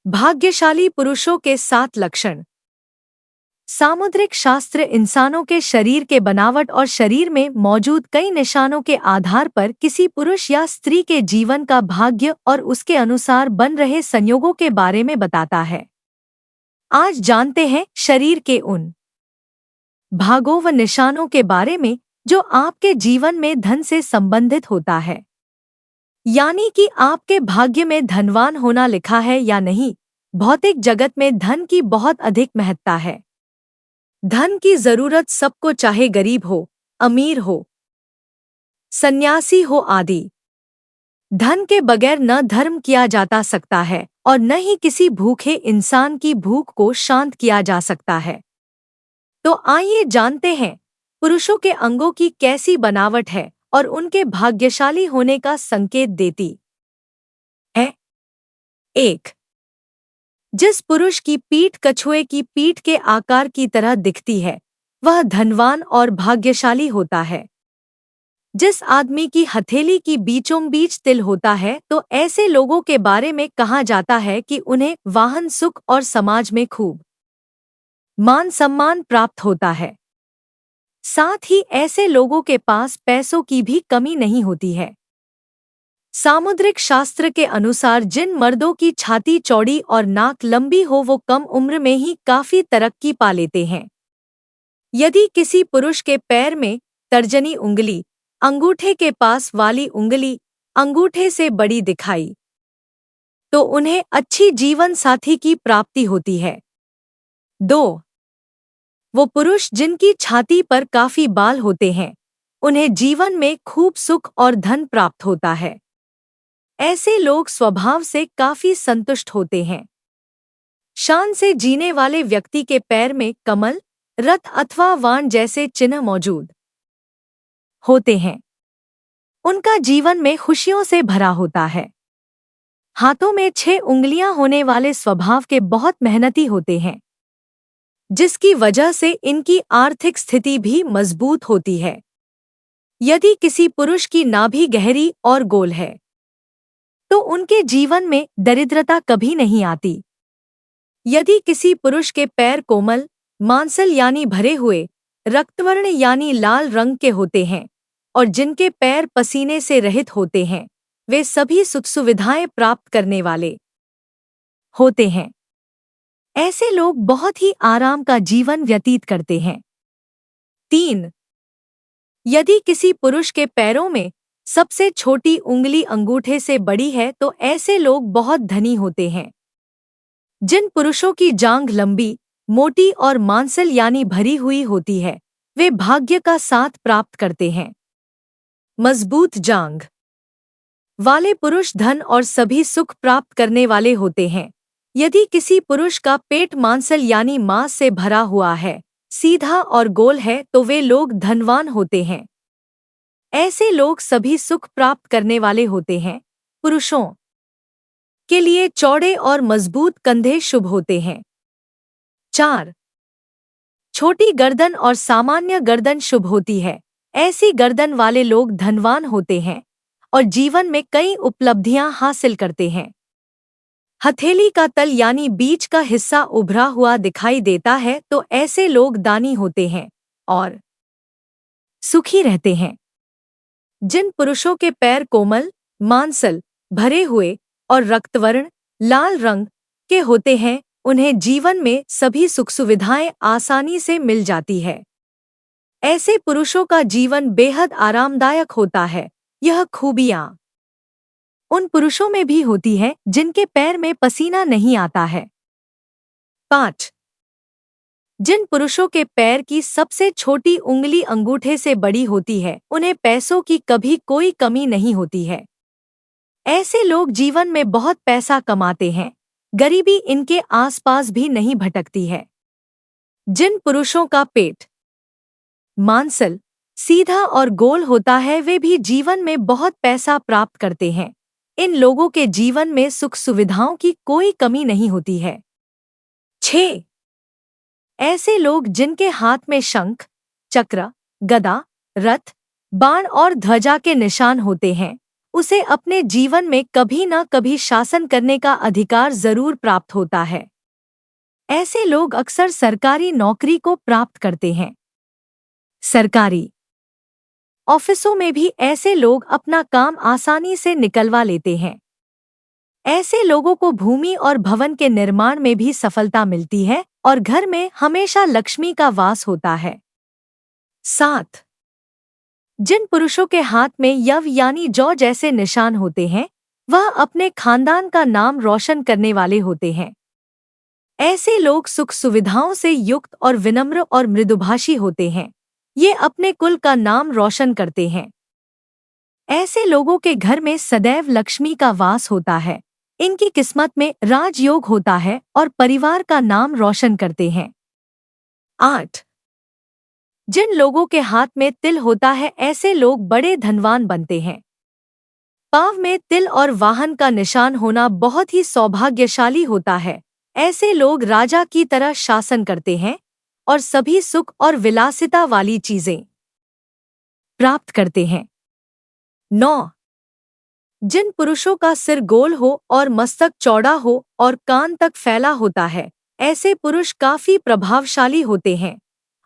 भाग्यशाली पुरुषों के 7 लक्षण। सामुद्रिक शास्त्र इंसानों के शरीर के बनावट और शरीर में मौजूद कई निशानों के आधार पर किसी पुरुष या स्त्री के जीवन का भाग्य और उसके अनुसार बन रहे संयोगों के बारे में बताता है। आज जानते हैं शरीर के उन भागों व निशानों के बारे में जो आपके जीवन में धन से संबंधित होता है, यानी कि आपके भाग्य में धनवान होना लिखा है या नहीं। भौतिक जगत में धन की बहुत अधिक महत्ता है। धन की जरूरत सबको, चाहे गरीब हो, अमीर हो, सन्यासी हो आदि। धन के बगैर न धर्म किया जाता सकता है और न ही किसी भूखे इंसान की भूख को शांत किया जा सकता है। तो आइए जानते हैं पुरुषों के अंगों की कैसी बनावट है और उनके भाग्यशाली होने का संकेत देती है। 1. जिस पुरुष की पीठ कछुए की पीठ के आकार की तरह दिखती है वह धनवान और भाग्यशाली होता है। जिस आदमी की हथेली की बीचों बीच तिल होता है तो ऐसे लोगों के बारे में कहा जाता है कि उन्हें वाहन सुख और समाज में खूब मान सम्मान प्राप्त होता है। साथ ही ऐसे लोगों के पास पैसों की भी कमी नहीं होती है। सामुद्रिक शास्त्र के अनुसार जिन मर्दों की छाती चौड़ी और नाक लंबी हो वो कम उम्र में ही काफी तरक्की पा लेते हैं। यदि किसी पुरुष के पैर में तर्जनी उंगली अंगूठे के पास वाली उंगली अंगूठे से बड़ी दिखाई तो उन्हें अच्छी जीवन साथी की प्राप्ति होती है। 2. वो पुरुष जिनकी छाती पर काफी बाल होते हैं उन्हें जीवन में खूब सुख और धन प्राप्त होता है। ऐसे लोग स्वभाव से काफी संतुष्ट होते हैं। शान से जीने वाले व्यक्ति के पैर में कमल, रथ अथवा वाण जैसे चिन्ह मौजूद होते हैं। उनका जीवन में खुशियों से भरा होता है। हाथों में 6 उंगलियां होने वाले स्वभाव के बहुत मेहनती होते हैं, जिसकी वजह से इनकी आर्थिक स्थिति भी मजबूत होती है। यदि किसी पुरुष की नाभि गहरी और गोल है तो उनके जीवन में दरिद्रता कभी नहीं आती। यदि किसी पुरुष के पैर कोमल, मांसल यानी भरे हुए, रक्तवर्ण यानी लाल रंग के होते हैं और जिनके पैर पसीने से रहित होते हैं वे सभी सुख सुविधाएं प्राप्त करने वाले होते हैं। ऐसे लोग बहुत ही आराम का जीवन व्यतीत करते हैं। 3. यदि किसी पुरुष के पैरों में सबसे छोटी उंगली अंगूठे से बड़ी है तो ऐसे लोग बहुत धनी होते हैं। जिन पुरुषों की जांघ लंबी, मोटी और मांसल यानी भरी हुई होती है वे भाग्य का साथ प्राप्त करते हैं। मजबूत जांघ वाले पुरुष धन और सभी सुख प्राप्त करने वाले होते हैं। यदि किसी पुरुष का पेट मांसल यानी मांस से भरा हुआ है, सीधा और गोल है तो वे लोग धनवान होते हैं। ऐसे लोग सभी सुख प्राप्त करने वाले होते हैं। पुरुषों के लिए चौड़े और मजबूत कंधे शुभ होते हैं। 4. छोटी गर्दन और सामान्य गर्दन शुभ होती है। ऐसी गर्दन वाले लोग धनवान होते हैं और जीवन में कई उपलब्धियां हासिल करते हैं। हथेली का तल यानी बीच का हिस्सा उभरा हुआ दिखाई देता है तो ऐसे लोग दानी होते हैं और सुखी रहते हैं। जिन पुरुषों के पैर कोमल, मांसल, भरे हुए और रक्तवर्ण लाल रंग के होते हैं उन्हें जीवन में सभी सुख सुविधाएं आसानी से मिल जाती है। ऐसे पुरुषों का जीवन बेहद आरामदायक होता है। यह खूबियां उन पुरुषों में भी होती है जिनके पैर में पसीना नहीं आता है। 5. जिन पुरुषों के पैर की सबसे छोटी उंगली अंगूठे से बड़ी होती है उन्हें पैसों की कभी कोई कमी नहीं होती है। ऐसे लोग जीवन में बहुत पैसा कमाते हैं, गरीबी इनके आसपास भी नहीं भटकती है। जिन पुरुषों का पेट मांसल, सीधा और गोल होता है वे भी जीवन में बहुत पैसा प्राप्त करते हैं। इन लोगों के जीवन में सुख सुविधाओं की कोई कमी नहीं होती है। 6. ऐसे लोग जिनके हाथ में शंख, चक्र, गदा, रथ, बाण और ध्वजा के निशान होते हैं उसे अपने जीवन में कभी न कभी शासन करने का अधिकार जरूर प्राप्त होता है। ऐसे लोग अक्सर सरकारी नौकरी को प्राप्त करते हैं। सरकारी ऑफिसों में भी ऐसे लोग अपना काम आसानी से निकलवा लेते हैं। ऐसे लोगों को भूमि और भवन के निर्माण में भी सफलता मिलती है और घर में हमेशा लक्ष्मी का वास होता है। 7. जिन पुरुषों के हाथ में यव यानी जौ जैसे निशान होते हैं, वह अपने खानदान का नाम रोशन करने वाले होते हैं। ऐसे लोग सुख सुविधाओं से युक्त और विनम्र और मृदुभाषी होते हैं। ये अपने कुल का नाम रोशन करते हैं। ऐसे लोगों के घर में सदैव लक्ष्मी का वास होता है। इनकी किस्मत में राजयोग होता है और परिवार का नाम रोशन करते हैं। 8. जिन लोगों के हाथ में तिल होता है, ऐसे लोग बड़े धनवान बनते हैं। पाँव में तिल और वाहन का निशान होना बहुत ही सौभाग्यशाली होता है। ऐसे लोग राजा की तरह शासन करते हैं और सभी सुख और विलासिता वाली चीजें प्राप्त करते हैं। 9. जिन पुरुषों का सिर गोल हो और मस्तक चौड़ा हो और कान तक फैला होता है, ऐसे पुरुष काफी प्रभावशाली होते हैं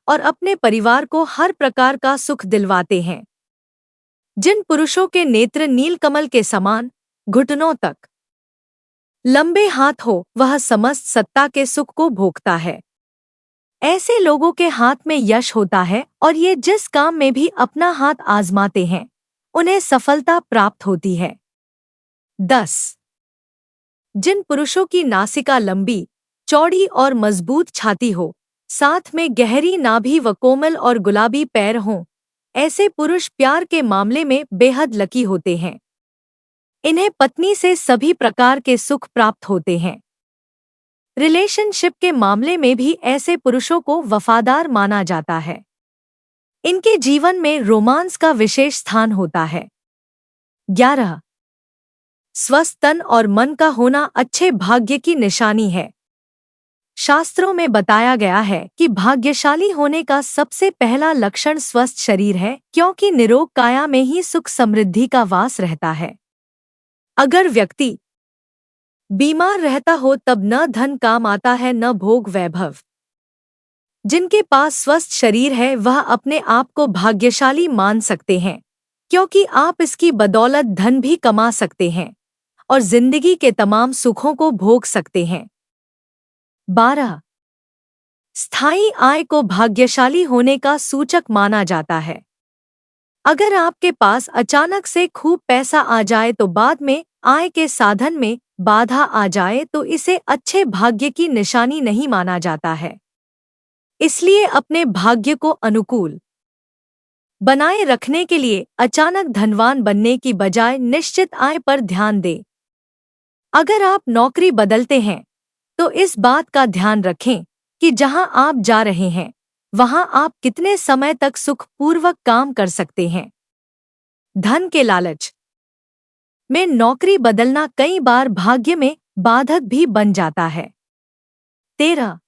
और अपने परिवार को हर प्रकार का सुख दिलवाते हैं। जिन पुरुषों के नेत्र नीलकमल के समान घुटनों तक लंबे हाथ हो, वह समस्त सत्ता के सुख को भोगता है। ऐसे लोगों के हाथ में यश होता है और ये जिस काम में भी अपना हाथ आजमाते हैं, उन्हें सफलता प्राप्त होती है। 10. जिन पुरुषों की नासिका लंबी, चौड़ी और मजबूत छाती हो, साथ में गहरी नाभि व कोमल और गुलाबी पैर हों, ऐसे पुरुष प्यार के मामले में बेहद लकी होते हैं। इन्हें पत्नी से सभी प्रकार के सुख प्राप्त होते हैं। रिलेशनशिप के मामले में भी ऐसे पुरुषों को वफादार माना जाता है। इनके जीवन में रोमांस का विशेष स्थान होता है। 11. स्वस्थ तन और मन का होना अच्छे भाग्य की निशानी है। शास्त्रों में बताया गया है कि भाग्यशाली होने का सबसे पहला लक्षण स्वस्थ शरीर है, क्योंकि निरोग काया में ही सुख समृद्धि का वास रहता है। अगर व्यक्ति बीमार रहता हो तब न धन काम आता है न भोग वैभव। जिनके पास स्वस्थ शरीर है वह अपने आप को भाग्यशाली मान सकते हैं, क्योंकि आप इसकी बदौलत धन भी कमा सकते हैं और जिंदगी के तमाम सुखों को भोग सकते हैं। 12. स्थायी आय को भाग्यशाली होने का सूचक माना जाता है। अगर आपके पास अचानक से खूब पैसा आ जाए तो बाद में आय के साधन में बाधा आ जाए तो इसे अच्छे भाग्य की निशानी नहीं माना जाता है। इसलिए अपने भाग्य को अनुकूल बनाए रखने के लिए अचानक धनवान बनने की बजाय निश्चित आय पर ध्यान दें। अगर आप नौकरी बदलते हैं तो इस बात का ध्यान रखें कि जहां आप जा रहे हैं वहां आप कितने समय तक सुखपूर्वक काम कर सकते हैं। धन के लालच में नौकरी बदलना कई बार भाग्य में बाधक भी बन जाता है। 13.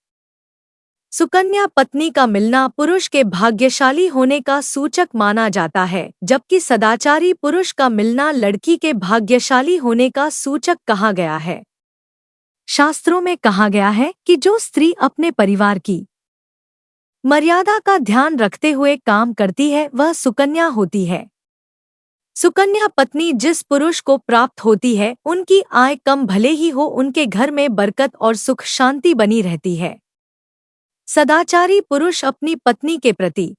सुकन्या पत्नी का मिलना पुरुष के भाग्यशाली होने का सूचक माना जाता है, जबकि सदाचारी पुरुष का मिलना लड़की के भाग्यशाली होने का सूचक कहा गया है। शास्त्रों में कहा गया है कि जो स्त्री अपने परिवार की मर्यादा का ध्यान रखते हुए काम करती है वह सुकन्या होती है। सुकन्या पत्नी जिस पुरुष को प्राप्त होती है उनकी आय कम भले ही हो, उनके घर में बरकत और सुख शांति बनी रहती है। सदाचारी पुरुष अपनी पत्नी के प्रति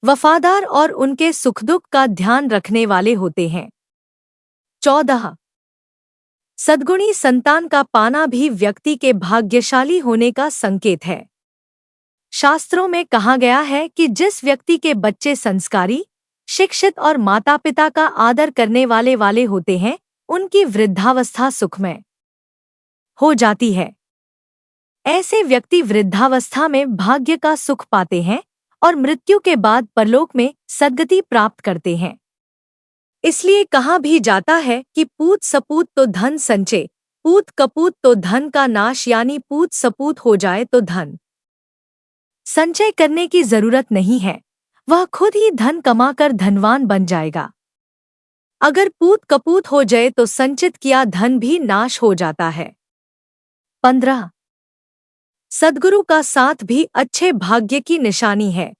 वफादार और उनके सुख दुख का ध्यान रखने वाले होते हैं। 14. सद्गुणी संतान का पाना भी व्यक्ति के भाग्यशाली होने का संकेत है। शास्त्रों में कहा गया है कि जिस व्यक्ति के बच्चे संस्कारी, शिक्षित और माता पिता का आदर करने वाले होते हैं, उनकी वृद्धावस्था सुखमय हो जाती है। ऐसे व्यक्ति वृद्धावस्था में भाग्य का सुख पाते हैं और मृत्यु के बाद परलोक में सद्गति प्राप्त करते हैं। इसलिए कहा भी जाता है कि पूत सपूत तो धन संचय, पूत कपूत तो धन का नाश, यानी पूत सपूत हो जाए तो धन संचय करने की जरूरत नहीं है, वह खुद ही धन कमाकर धनवान बन जाएगा। अगर पूत कपूत हो जाए तो संचित किया धन भी नाश हो जाता है। 15 सद्गुरु का साथ भी अच्छे भाग्य की निशानी है।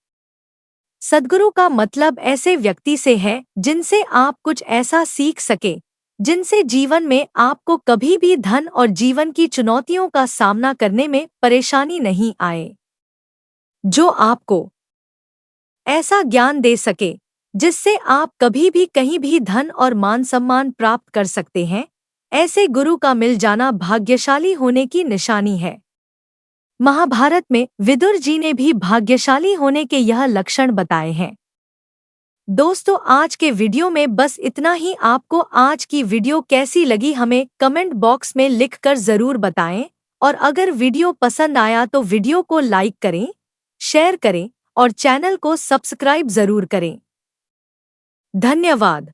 सद्गुरु का मतलब ऐसे व्यक्ति से है जिनसे आप कुछ ऐसा सीख सके जिनसे जीवन में आपको कभी भी धन और जीवन की चुनौतियों का सामना करने में परेशानी नहीं आए। जो आपको ऐसा ज्ञान दे सके जिससे आप कभी भी कहीं भी धन और मान सम्मान प्राप्त कर सकते हैं, ऐसे गुरु का मिल जाना भाग्यशाली होने की निशानी है। महाभारत में विदुर जी ने भी भाग्यशाली होने के यह लक्षण बताए हैं। दोस्तों, आज के वीडियो में बस इतना ही। आपको आज की वीडियो कैसी लगी हमें कमेंट बॉक्स में लिखकर ज़रूर बताएं, और अगर वीडियो पसंद आया तो वीडियो को लाइक करें, शेयर करें और चैनल को सब्सक्राइब ज़रूर करें। धन्यवाद।